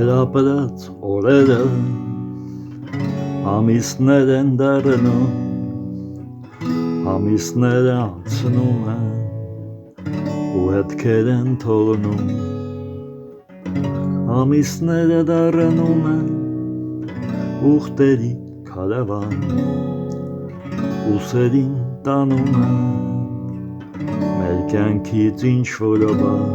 Մեր ապրած օրերը ամիսներ են դառնում, ամիսները անցնում են ու հետքեր են թողնում, ամիսները դառնում են ուխտերի քարավան, ուսերին տանում են մեր կյանքից ինչ-որ բան,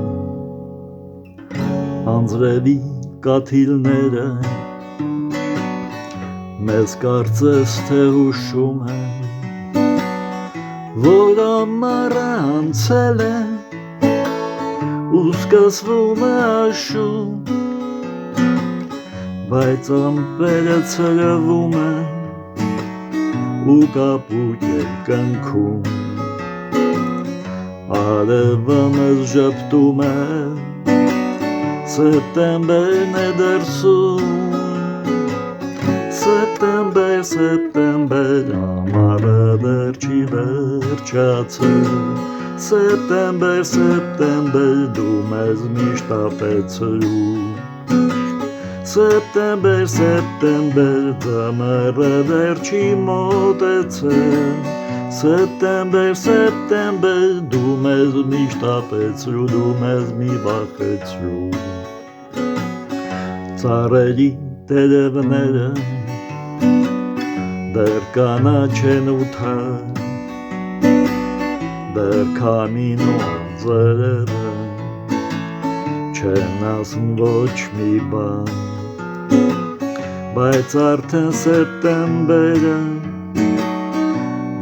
անձրևի կաթիլները մեզ կարծես թե հուշում են, որ ամառը անցել է ու սկսվում է աշուն, բայց ամպերը ցրվում են ու կապույտ երկնքում, արևը մեզ ժպտում է, սեպտեմբերն է դրսում, սեպտեմբեր, սեպտեմբեր, ամառը դեռ չի վերջացել, սեպտեմբեր, սեպտեմբեր, դու մեզ միշտ ապեցրու, սեպտեմբեր, սեպտեմբեր, ձմեռը դեռ չի մոտեցել, սեպտեմբեր, սեպտեմբեր, դու մեզ միշտ ապեցրու, դու մեզ մի վախեցրու, ծառերի տերևները դեռ կանաչ են ու թավ, դեռ քամին ու անձրևը չեն ասում ոչ մի բան, բայց արդեն սեպտեմբերը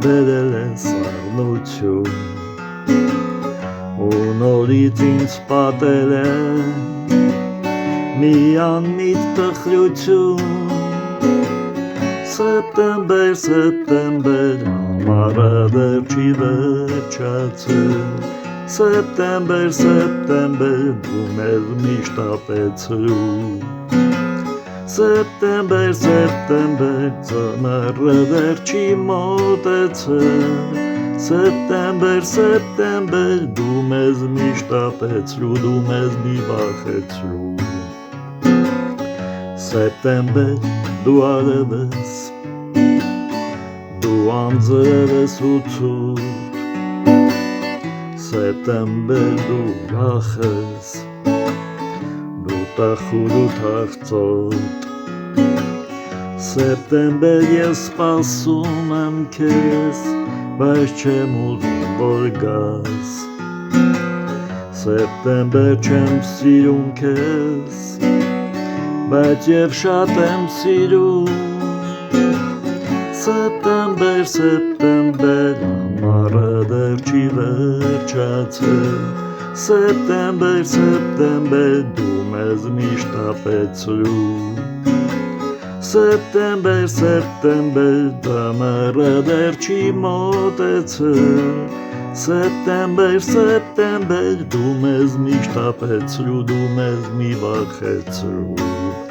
բերել է սառնություն ու նորից ինձ պատել է մի անմիտ տխրություն, սեպտեմբեր, սեպտեմբեր, ամառը դեռ չի վերջացել, սեպտեմբեր, սեպտեմբեր, դու մեզ միշտ ապեցրու, սեպտեմբեր, սեպտեմբեր, ձմեռը դեռ չի մոտեցել, սեպտեմբեր, սեպտեմբեր, դու մեզ միշտ ապեցրու, դու մեզ մի վախեցրու, սեպտեմբեր, դու արև ես, դու անձրև ես ու ցուրտ, սեպտեմբեր, դու ուրախ ես, դու տխուր ու թախծոտ, սեպտեմբեր, ես սպասում եմ քեզ, բայց չեմ ուզում որ գաս, սեպտեմբեր, չեմ սիրում քեզ, բայց և շատ եմ սիրում, սեպտեմբեր, սեպտեմբեր, ամառը դեռ չի վերջացել, սեպտեմբեր, սեպտեմբեր, դու մեզ միշտ ապեցրու, սեպտեմբեր, սեպտեմբեր, ձմեռը դեռ չի մոտեցել, սեպտեմբեր, սեպտեմբեր, դու մեզ միշտ ապեցրու, դու մեզ մի վախեցրու,